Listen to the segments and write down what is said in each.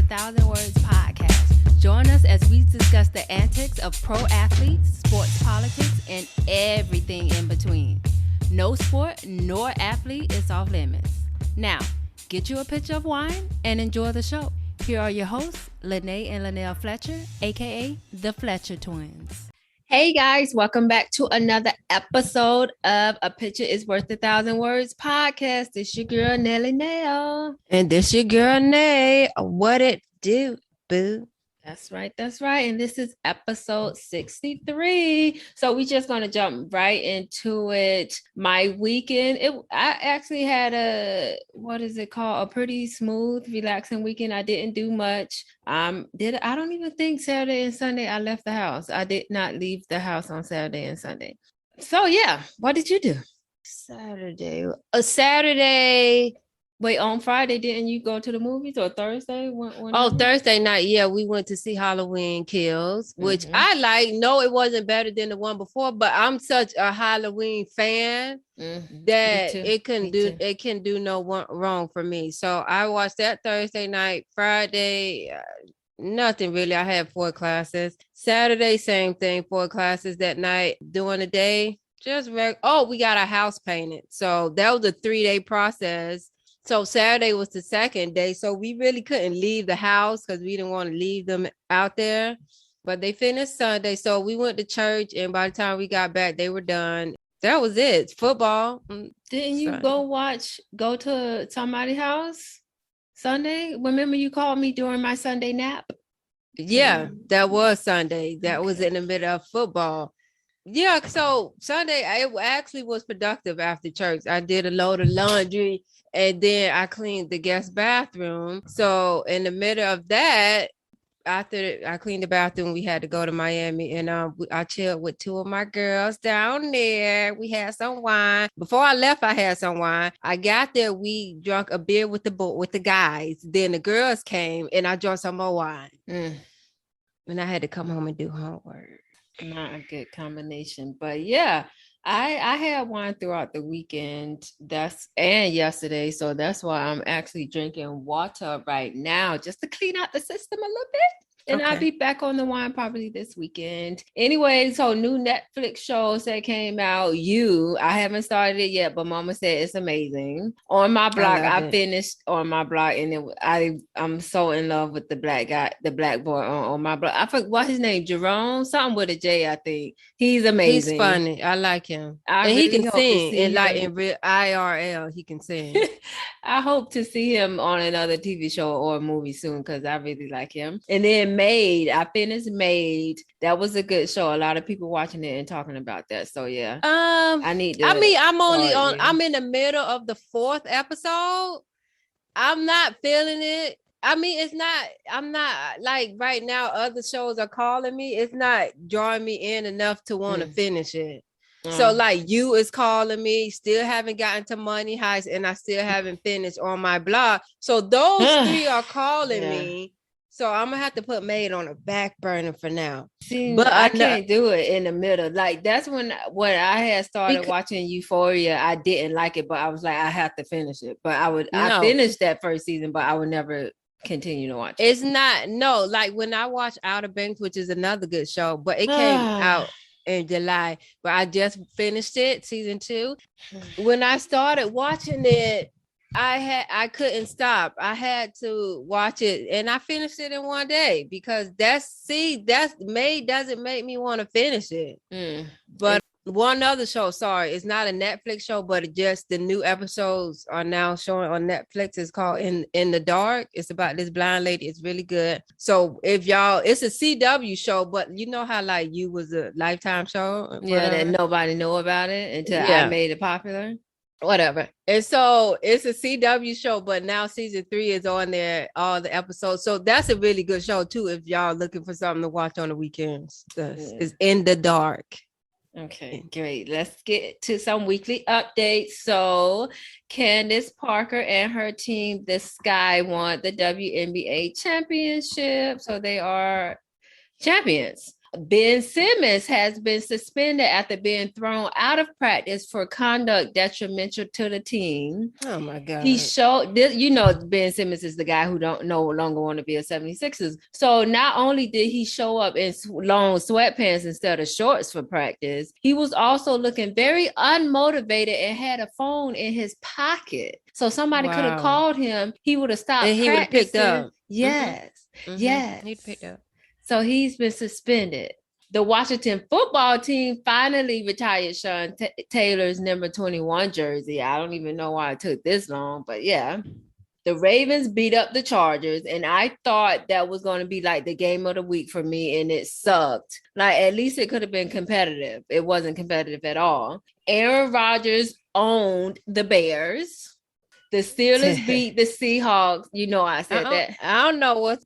Thousand Words podcast. Join us as we discuss the antics of pro athletes, sports politics, and everything in between. No sport nor athlete is off limits. Now, get you a pitcher of wine and enjoy the show. Here are your hosts, Lene and Linnell Fletcher, aka the Fletcher Twins. Hey guys, welcome back to another episode of A Picture is Worth 1,000 Words podcast. It's your girl Nelly Nail. And this your girl Nay. What it do, boo? That's right. And this is episode 63. So we just going to jump right into it. My weekend, I actually had a pretty smooth, relaxing weekend. I didn't do much. I don't even think Saturday and Sunday I left the house. I did not leave the house on Saturday and Sunday. So yeah, what did you do? Saturday. Wait, on Friday, didn't you go to the movies or Thursday? Thursday night. Yeah, we went to see Halloween Kills, which I like. No, it wasn't better than the one before, but I'm such a Halloween fan that it can do no wrong for me. So I watched that Thursday night. Friday, nothing really. I had 4 classes. Saturday, same thing, 4 classes that night. During the day, we got our house painted. So that was a 3-day process. So Saturday was the second day. So we really couldn't leave the house because we didn't want to leave them out there. But they finished Sunday. So we went to church. And by the time we got back, they were done. That was it. Football. Didn't you go to somebody's house Sunday? Remember you called me during my Sunday nap? Yeah, that was Sunday. That was in the middle of football. Yeah, so Sunday, it actually was productive after church. I did a load of laundry and then I cleaned the guest bathroom. So in the middle of that, after I cleaned the bathroom, we had to go to Miami and I chilled with 2 of my girls down there. We had some wine. Before I left, I had some wine. I got there, we drank a beer with the guys. Then the girls came and I drank some more wine. And I had to come home and do homework. Not a good combination, but yeah, I had wine throughout the weekend and yesterday, so that's why I'm actually drinking water right now just to clean out the system a little bit. And okay. I'll be back on the wine probably this weekend. Anyway, so new Netflix shows that came out. I haven't started it yet, but Mama said it's amazing. On my blog, I finished on my blog, and I'm so in love with the black guy, the black boy on my blog. I forgot what his name, Jerome, something with a J, I think. He's amazing. He's funny. I like him. And really he can sing. And like in real IRL, he can sing. I hope to see him on another TV show or a movie soon because I really like him. And then I finished Made. That was a good show. A lot of people watching it and talking about that. So yeah. I'm in the middle of the 4th episode. I'm not feeling it. I'm not like right now other shows are calling me. It's not drawing me in enough to want to finish it. So like You is calling me, still haven't gotten to Money Heist, and I still haven't finished On My Block. So those 3 are calling me. So I'm gonna have to put Made on a back burner for now. But I can't do it in the middle. Like that's when I had started watching Euphoria. I didn't like it, but I was like, I have to finish it. But I finished that first season, but I would never continue to watch it. It's not like when I watched Outer Banks, which is another good show, but it came out in July. But I just finished it, season 2. When I started watching it, I couldn't stop. I had to watch it and I finished it in one day because that's Made doesn't make me want to finish it. But one other show, sorry, it's not a Netflix show, but just the new episodes are now showing on Netflix. It's called In the Dark. It's about this blind lady. It's really good. So it's a CW show, but you know how like You was a Lifetime show? Yeah, that nobody knew about it until I made it popular. Whatever. And so it's a CW show, but now season 3 is on there, all the episodes. So that's a really good show too if y'all looking for something to watch on the weekends. It's In the Dark. Okay, great. Let's get to some weekly updates. So Candace Parker and her team, the Sky, won the WNBA championship. So they are champions. Ben Simmons has been suspended after being thrown out of practice for conduct detrimental to the team. Oh my God. He showed this, Ben Simmons is the guy who no longer want to be a 76ers. So not only did he show up in long sweatpants instead of shorts for practice, he was also looking very unmotivated and had a phone in his pocket. So somebody could have called him. He would have stopped. And he would have picked up. Yes. Mm-hmm. Yes. He'd picked up. So he's been suspended. The Washington football team finally retired Sean Taylor's number 21 jersey. I don't even know why it took this long, but yeah. The Ravens beat up the Chargers, and I thought that was going to be like the game of the week for me, and it sucked. Like, at least it could have been competitive. It wasn't competitive at all. Aaron Rodgers owned the Bears. The Steelers beat the Seahawks. I said that. I don't know what.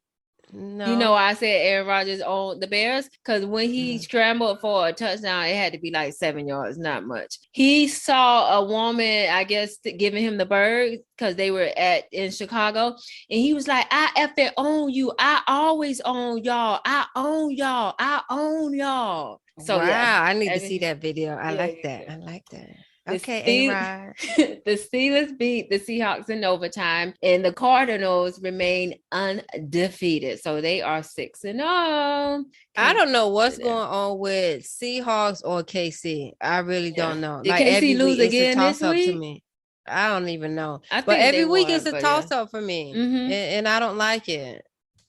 No. I said Aaron Rodgers owned the Bears because when he scrambled for a touchdown, it had to be like 7 yards, not much. He saw a woman, I guess, giving him the bird because they were in Chicago. And he was like, I effing own you. I always own y'all. I own y'all. I own y'all. So, wow, yeah. I need to see that video. I like that. I like that. Okay, A-Rod. The Steelers beat the Seahawks in overtime, and the Cardinals remain undefeated. So they are 6-0. I don't know what's going on with Seahawks or KC. I really don't know. Did KC lose again this week? To me. I don't even know. But every week it's a toss-up for me, and I don't like it.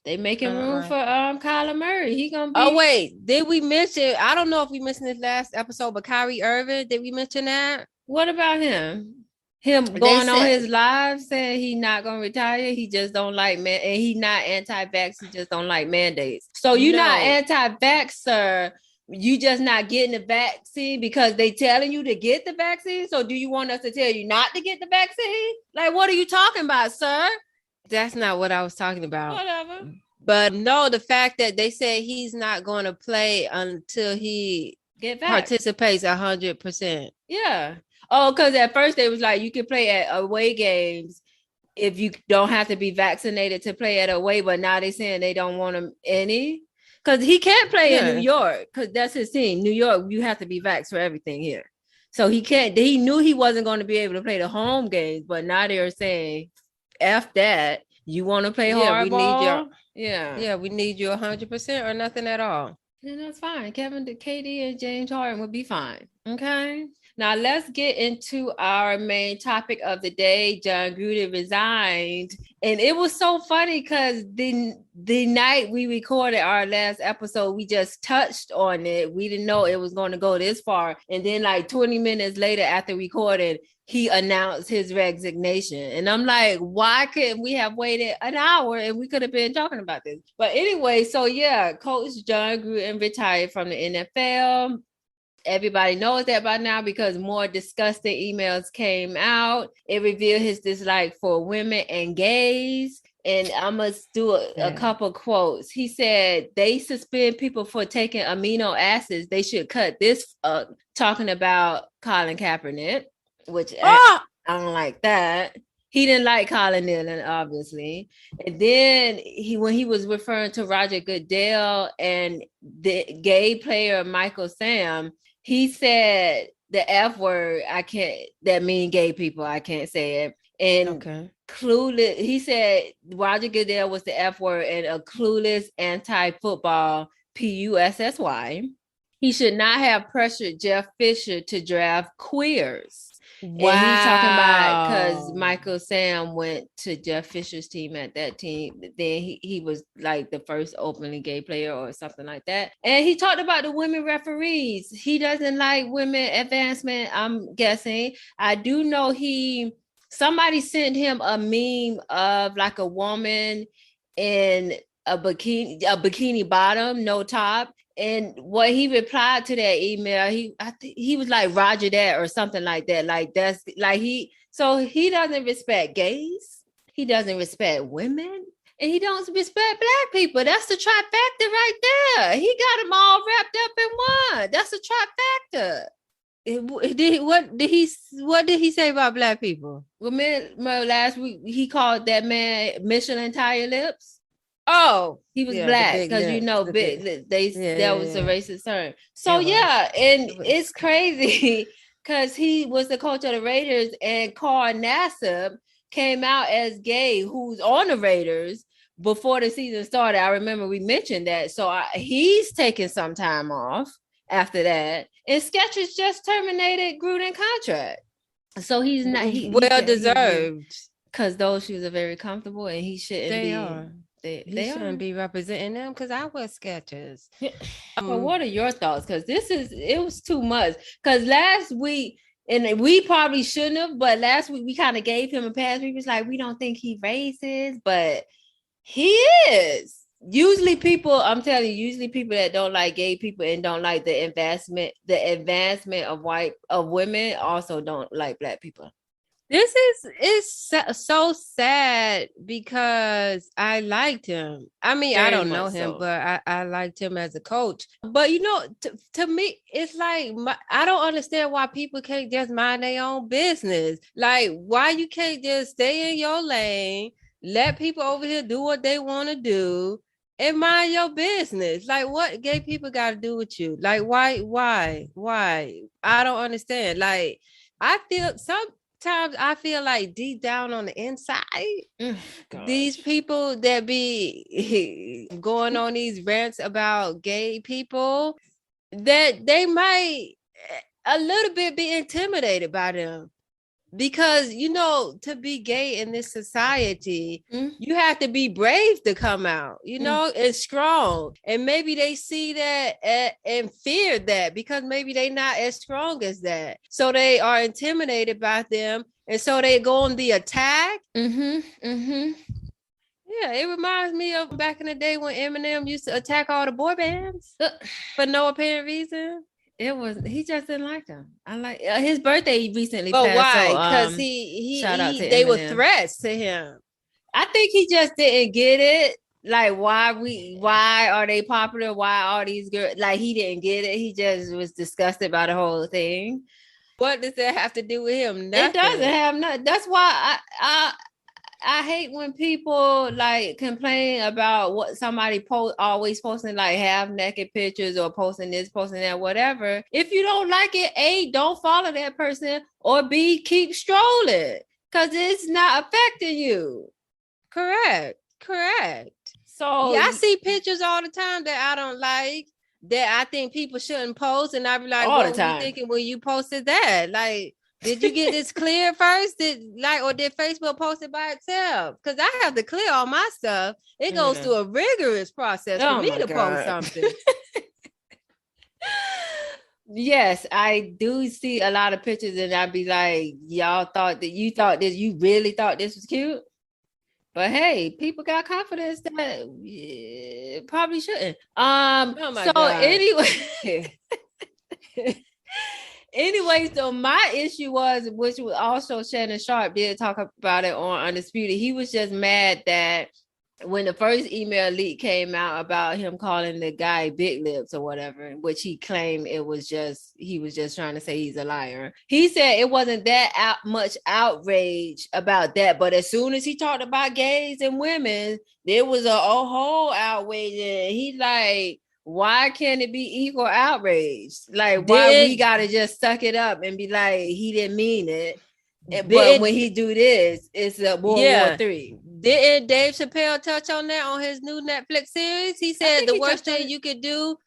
They making room for Kyler Murray. He gonna be. Oh wait, did we mention? I don't know if we mentioned this last episode, but Kyrie Irving. Did we mention that? What about him? Him going on his live saying he not gonna retire. He just don't like and he not anti-vax. He just don't like mandates. So you not anti-vaxxer. You just not getting the vaccine because they telling you to get the vaccine. So do you want us to tell you not to get the vaccine? Like, what are you talking about, sir? That's not what I was talking about. Whatever. But no, the fact that they said he's not going to play until he participates 100%. Yeah. Oh, because at first they was like, you can play at away games if you don't have to be vaccinated to play at away. But now they're saying they don't want him any. Because he can't play in New York because that's his team. New York, you have to be vaxxed for everything here. So he can't. He knew he wasn't going to be able to play the home games. But now they're saying, F that. You want to play hardball? We need you 100% or nothing at all. And that's fine. Kevin, KD, and James Harden will be fine. Okay. Now let's get into our main topic of the day. Jon Gruden resigned, and it was so funny because the night we recorded our last episode, we just touched on it. We didn't know it was going to go this far, and then like 20 minutes later, after recording, he announced his resignation. And I'm like, why couldn't we have waited an hour and we could have been talking about this? But anyway, so yeah, Coach Jon Gruden retired from the NFL. Everybody knows that by now because more disgusting emails came out. It revealed his dislike for women and gays. And I must do a couple quotes. He said, they suspend people for taking amino acids. They should cut this up, talking about Colin Kaepernick, which I don't like that. He didn't like Colin Dillon, obviously. And then when he was referring to Roger Goodell and the gay player Michael Sam, he said the F word. That mean gay people. I can't say it. And clueless. He said Roger Goodell was the F word and a clueless anti-football PUSSY. He should not have pressured Jeff Fisher to draft queers. Wow. And he's talking about because Michael Sam went to Jeff Fisher's team at that team. Then he was like the first openly gay player or something like that. And he talked about the women referees. He doesn't like women advancement, I'm guessing. I do know somebody sent him a meme of like a woman in a bikini bottom, no top. And what he replied to that email, he was like Roger that or something like that. Like that's like he doesn't respect gays, he doesn't respect women, and he don't respect black people. That's the trifecta right there. He got them all wrapped up in one. That's a trifecta. What did he say about black people? Well, last week he called that man Michelin tire lips. Oh, he was black because that was a racist term. So and it's crazy because he was the coach of the Raiders, and Carl Nassib came out as gay, who's on the Raiders before the season started. I remember we mentioned that. So he's taking some time off after that, and Skechers just terminated Gruden contract. So he's not deserved because those shoes are very comfortable, and he shouldn't They shouldn't be representing them because I wear Skechers. Well, what are your thoughts? Because it was too much. Because last week, and we probably shouldn't have, but last week we kind of gave him a pass. We was like, we don't think he racist, but he is. Usually people that don't like gay people and don't like the advancement of women also don't like black people. It's so sad because I liked him. I mean, I don't know him, but I liked him as a coach. But to me, it's like I don't understand why people can't just mind their own business. Like, why you can't just stay in your lane, let people over here do what they want to do, and mind your business. Like, what gay people got to do with you? Like, why? I don't understand. Like, I feel sometimes I feel like deep down on the inside, these people that be going on these rants about gay people, that they might a little bit be intimidated by them. Because, to be gay in this society, you have to be brave to come out, and strong. And maybe they see that and fear that because maybe they're not as strong as that. So they are intimidated by them. And so they go on the attack. Yeah, it reminds me of back in the day when Eminem used to attack all the boy bands for no apparent reason. He just didn't like them. I like his birthday recently. But why? Because they were threats to him. I think he just didn't get it. Like, why are they popular? Why are these girls? Like, he didn't get it. He just was disgusted by the whole thing. What does that have to do with him? Nothing. It doesn't have nothing. That's why I hate when people like complain about what somebody always posting like half naked pictures or posting this, posting that, whatever. If you don't like it, A, don't follow that person, or B, keep strolling because it's not affecting you. Correct. So I see pictures all the time that I don't like, that I think people shouldn't post, and I be like, what were you thinking when you posted that? Like, did you get this clear first? Or did Facebook post it by itself? Because I have to clear all my stuff. It goes through a rigorous process for me to post something. Yes, I do see a lot of pictures, and I'd be like, y'all you really thought this was cute? But hey, people got confidence that probably shouldn't. Anyway, so my issue was, which was also Shannon Sharpe did talk about it on Undisputed. He was just mad that when the first email leak came out about him calling the guy Big Lips or whatever, which he claimed he was just trying to say he's a liar. He said it wasn't that much outrage about that, but as soon as he talked about gays and women, there was a whole outrage. And he like, why can't it be equal outrage? Like, why we gotta just suck it up and be like, he didn't mean it. But when he do this, it's a World War III. Didn't Dave Chappelle touch on that on his new Netflix series? He said the worst thing you could do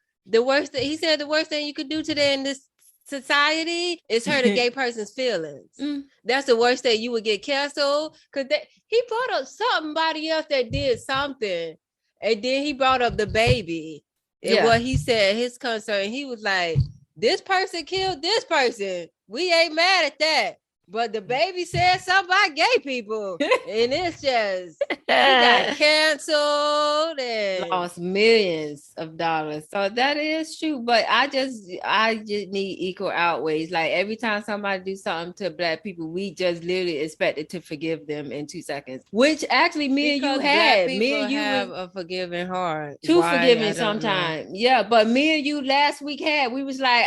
today in this society is hurt a gay person's feelings. That's the worst thing. You would get canceled. Because he brought up somebody else that did something. And then he brought up the baby. And what he said, his concern, he was like, this person killed this person. We ain't mad at that. But the baby said something about gay people. And it's just, he got canceled and lost millions of dollars. So that is true. But I just need equal outrage. Like, every time somebody do something to black people, we just literally expected to forgive them in 2 seconds. Which actually me and you had. Me and you have a forgiving heart. Too forgiving sometimes. Yeah, but me and you last week we was like,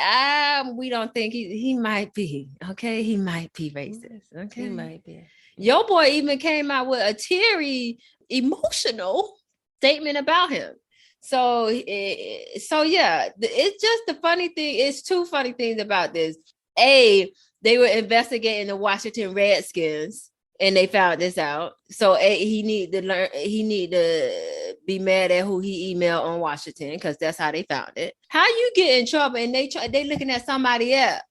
we don't think he might be. Okay, he might be racist. Okay, he might be. Your boy even came out with a teary, emotional statement about him. So yeah, it's just the funny thing. It's two funny things about this. A, they were investigating the Washington Redskins and they found this out. So he need to learn. He need to be mad at who he emailed on Washington because that's how they found it. How you get in trouble and they looking at somebody else?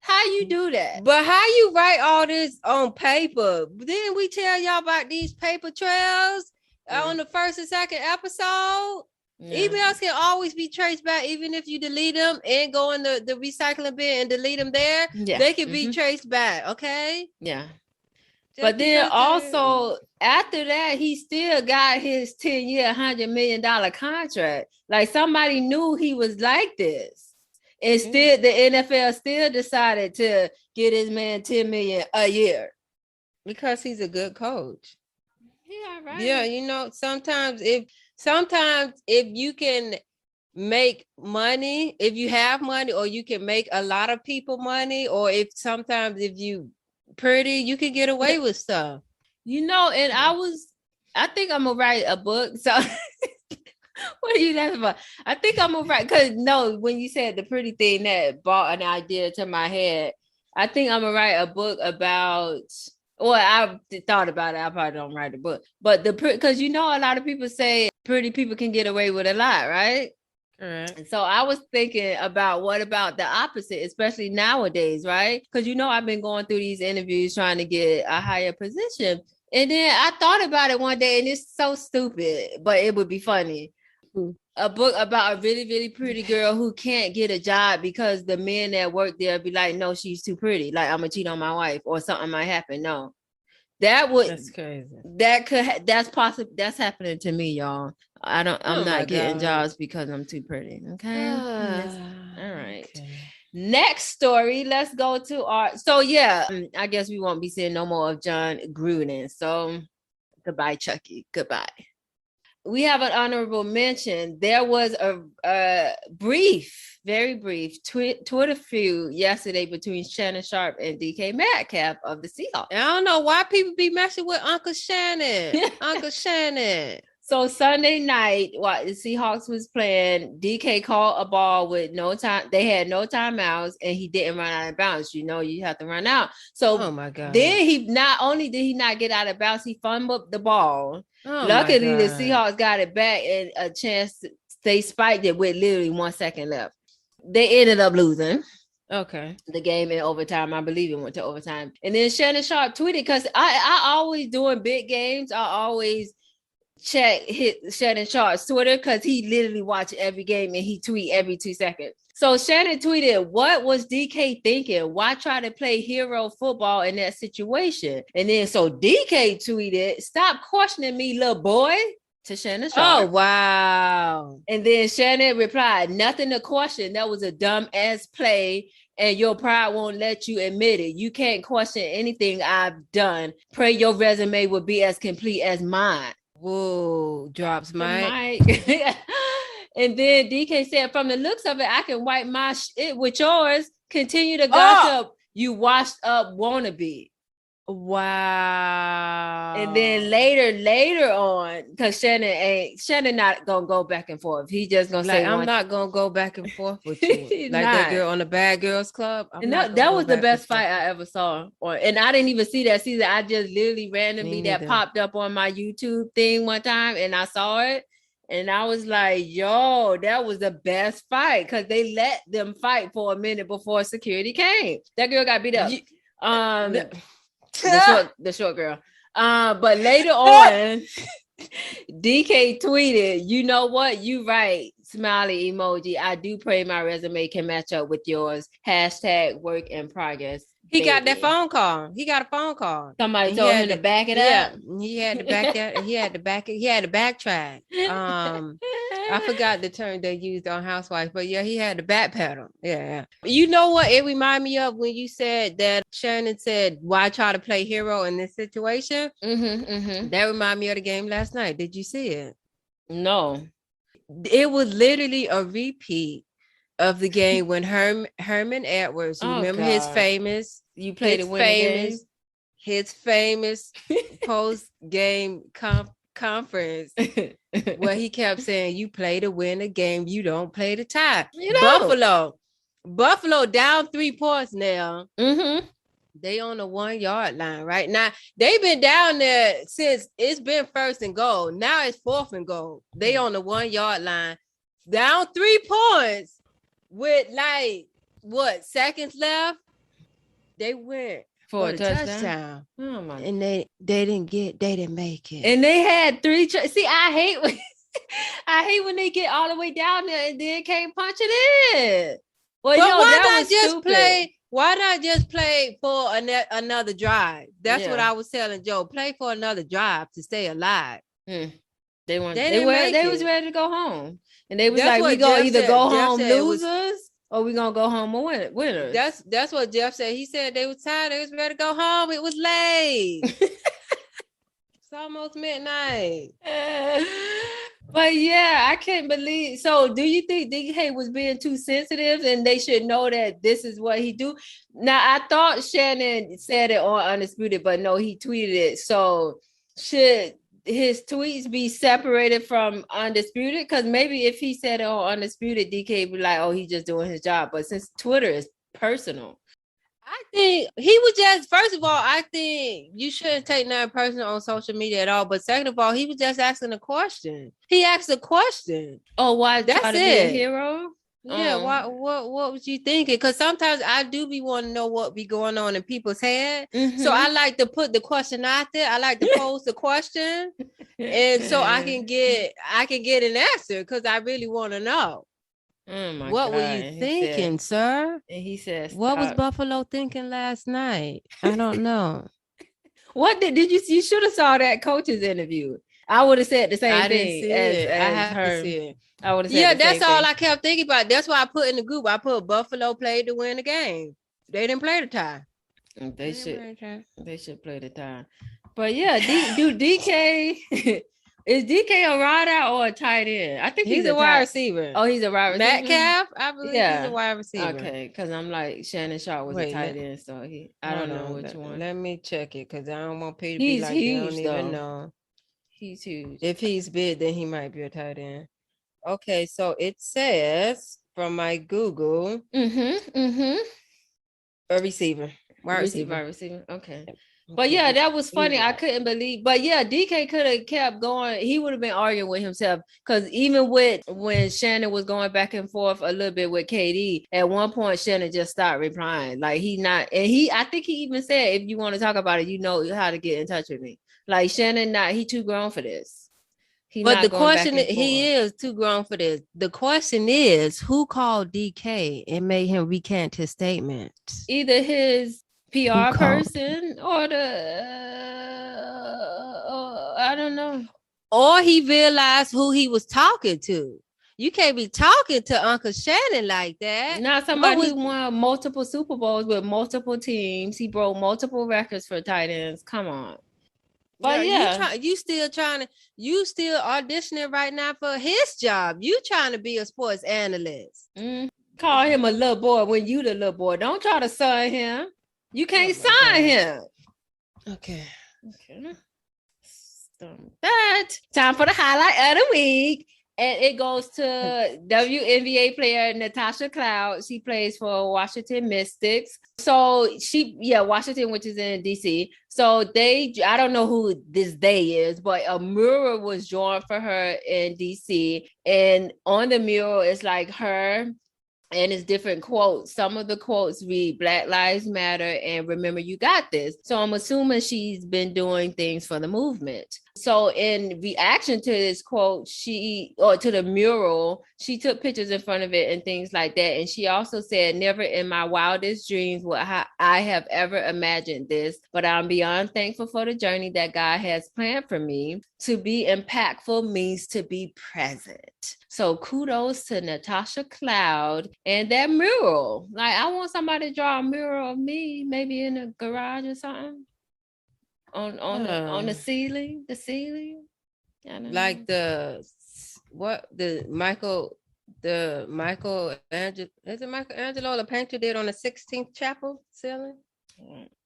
How you do that? But how you write all this on paper? Didn't we tell y'all about these paper trails on the first and second episode? Yeah. Emails can always be traced back, even if you delete them and go in the recycling bin and delete them there. Yeah. They can be traced back, okay? Yeah. Just but then also after that, he still got his 10-year, $100 million contract. Like somebody knew he was like this. And still the NFL still decided to get his man $10 million a year. Because he's a good coach. Yeah, right. Yeah, you know, sometimes if you can make money, if you have money, or you can make a lot of people money, or if you pretty, you can get away with stuff. You know, and I think I'm gonna write a book. So what are you laughing about? I think I'm gonna write, because no, when you said the pretty thing, that brought an idea to my head. I think I'm gonna write a book about. Well, I thought about it. I probably don't write a book, but because you know, a lot of people say pretty people can get away with a lot, right? Correct. So I was thinking about what about the opposite, especially nowadays, right? Because you know, I've been going through these interviews trying to get a higher position, and then I thought about it one day, and it's so stupid, but it would be funny. A book about a really, really pretty girl who can't get a job because the men that work there be like, no, she's too pretty. Like, I'm gonna cheat on my wife or something might happen. No, that's crazy. That's possible. That's happening to me, y'all. I'm not getting jobs because I'm too pretty. Okay. All right. Okay. Next story. Let's go to so yeah, I guess we won't be seeing no more of Jon Gruden. So goodbye, Chucky. Goodbye. We have an honorable mention. There was a very brief Twitter feud yesterday between Shannon Sharpe and DK Metcalf of the Seahawks. I don't know why people be messing with Uncle Shannon. Uncle Shannon. So Sunday night, while the Seahawks was playing, DK caught a ball with no time. They had no timeouts, and he didn't run out of bounds. You know, you have to run out. So oh my God. Then he not only did he not get out of bounds, he fumbled the ball. Oh, luckily, the Seahawks got it back and a chance. They spiked it with literally 1 second left. They ended up losing. Okay. The game in overtime. I believe it went to overtime. And then Shannon Sharpe tweeted, because I always doing big games. I always check Shannon Sharpe's Twitter because he literally watch every game and he tweet every 2 seconds. So Shannon tweeted, what was DK thinking? Why try to play hero football in that situation? And then so DK tweeted, stop questioning me, little boy, to Shannon Sharpe. Oh, wow. And then Shannon replied, nothing to question. That was a dumb ass play and your pride won't let you admit it. You can't question anything I've done. Pray your resume will be as complete as mine. Whoa, drops mic. And then DK said, from the looks of it, I can wipe my shit with yours. Continue to gossip, you washed up wannabe. Wow. And then later on, because Shannon not gonna go back and forth. He just gonna say, I'm not gonna go back and forth with you. Like that girl on the Bad Girls Club. And that was the best fight I ever saw. And I didn't even see that season. I just literally randomly that popped up on my YouTube thing one time and I saw it. And I was like, yo, that was the best fight because they let them fight for a minute before security came. That girl got beat up. The short girl. But later on, DK tweeted, you know what? You right. Smiley emoji. I do pray my resume can match up with yours. # work in progress. He got that phone call. He got a phone call. Somebody told him to back it up. He had to back that. He had to back it. He had to backtrack. I forgot the term they used on Housewives, but yeah, he had to backpedal. Yeah. You know what? It reminded me of when you said that Shannon said, "Why try to play hero in this situation?" That reminded me of the game last night. Did you see it? No. It was literally a repeat of the game when Herman Edwards, remember his famous, you played his famous post game conference where he kept saying, "You play to win a game, you don't play to tie." Buffalo down 3 points now. Mm-hmm. They on the 1 yard line right now. They've been down there since it's been 1st and goal. Now it's 4th and goal. They on the 1 yard line, down 3 points with like seconds left. They went for a touchdown. Oh my! And they didn't make it. And they had 3. See, I hate when they get all the way down there and then can't punch it in. Well, but why not just play? Why not just play for another drive? That's what I was telling Joe. Play for another drive to stay alive. They was ready to go home, and they was like, "We gonna either go home losers or we gonna go home winners." That's what Jeff said. He said they was tired. They was ready to go home. It was late. It's almost midnight. But yeah, I can't believe. So do you think DK was being too sensitive and they should know that this is what he do? Now, I thought Shannon said it on Undisputed, but no, he tweeted it. So should his tweets be separated from Undisputed? Because maybe if he said it on Undisputed, DK would be like, oh, he's just doing his job. But since Twitter is personal. I think he was just, first of all, I think you shouldn't take nothing personal on social media at all. But second of all, he was just asking a question. He asked a question. Oh, why that's it? Be a hero? Yeah, what was you thinking? Because sometimes I do be wanting to know what be going on in people's head. Mm-hmm. So I like to put the question out there. I like to pose the question. And so I can get an answer because I really want to know. What were you thinking, sir? And he says, "What was Buffalo thinking last night?" I don't know. What did you should have saw that coach's interview. I would have said the same thing. I have to see it. I would have said that's all I kept thinking about. That's why I put in the group. I put Buffalo played to win the game. They didn't play the tie. They should play the tie. But yeah, do DK is DK a rider or a tight end? I think he's a wide receiver. Oh, he's a wide receiver. Metcalf, I believe he's a wide receiver. Okay, because I'm like Shannon Sharp was a tight end, so I don't know which one. Let me check it because I don't want Peter to be like huge, don't even know. He's huge. If he's big, then he might be a tight end. Okay, so it says from my Google, a receiver. Wide receiver. Okay. But yeah, that was funny. I couldn't believe. But yeah, DK could have kept going. He would have been arguing with himself because even when Shannon was going back and forth a little bit with KD, at one point Shannon just stopped replying. Like I think he even said, if you want to talk about it, you know how to get in touch with me. Like Shannon, he too grown for this. But the question is, he is too grown for this. The question is, who called DK and made him recant his statement? Either his PR person or I don't know. Or he realized who he was talking to. You can't be talking to Uncle Shannon like that. Not somebody who won multiple Super Bowls with multiple teams. He broke multiple records for tight ends. Come on. But you still auditioning right now for his job. You trying to be a sports analyst. Call him a little boy when you the little boy. Don't try to sign him. You can't sign him. Okay. That time for the highlight of the week. And it goes to WNBA player Natasha Cloud. She plays for Washington Mystics. So Washington, which is in DC. So I don't know who this they is, but a mural was drawn for her in DC. And on the mural, it's like her and it's different quotes. Some of the quotes read Black Lives Matter and remember you got this. So I'm assuming she's been doing things for the movement. So in reaction to this quote, to the mural, she took pictures in front of it and things like that. And she also said, never in my wildest dreams would I have ever imagined this, but I'm beyond thankful for the journey that God has planned for me. To be impactful means to be present. So kudos to Natasha Cloud and that mural. Like, I want somebody to draw a mural of me, maybe in a garage or something. On the ceiling, like the Michelangelo the painter did on the 16th chapel ceiling.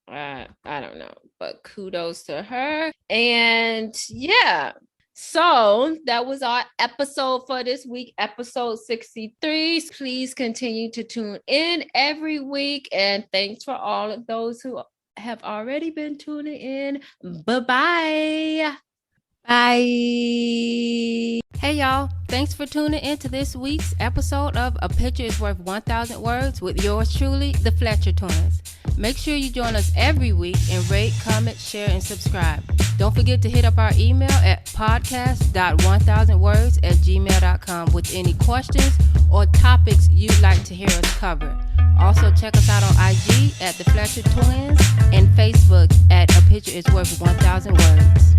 I don't know, but kudos to her. And yeah, So that was our episode for this week, episode 63. Please continue to tune in every week. And thanks for all of those who have already been tuning in. Bye-bye. Bye. Hey y'all, thanks for tuning in to this week's episode of A Picture is Worth 1,000 Words with yours truly, the Fletcher Twins. Make sure you join us every week and rate, comment, share, and subscribe. Don't forget to hit up our email at podcast.1000words@gmail.com with any questions or topics you'd like to hear us cover. Also check us out on IG at the Fletcher Twins and Facebook at A Picture is Worth 1,000 Words.